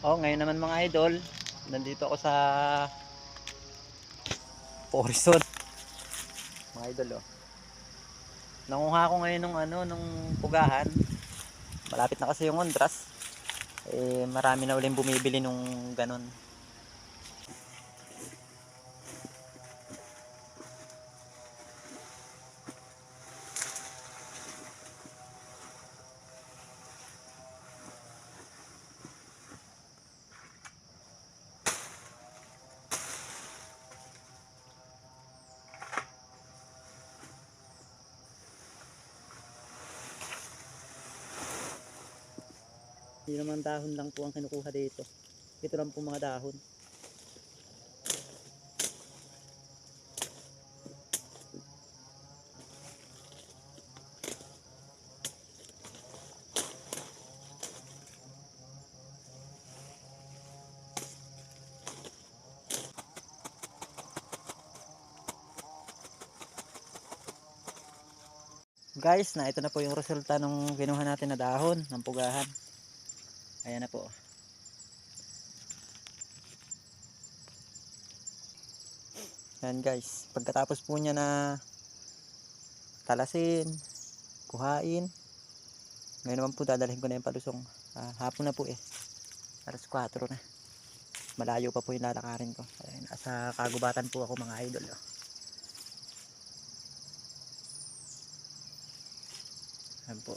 Oh, ngayon naman mga idol, nandito ako sa Porison. Mga idol, oh. Nanguha ako ngayon nung pugahan. Malapit na kasi yung Ondras. Eh, marami na uling bumibili nung ganun. Hindi naman dahon lang po ang kinukuha dito. Ito lang po mga dahon. Guys, na ito na po yung resulta nung kinuha natin na dahon ng pugahan. Ayan na po. Ayan guys, pagkatapos po niya na talasin, kuhain, ngayon naman po dadalhin ko na yung palusong. Hapon na po eh, alas 4 na. Malayo pa po yung lalakarin ko. Ayan, nasa kagubatan po ako mga idol, oh. Ayan po.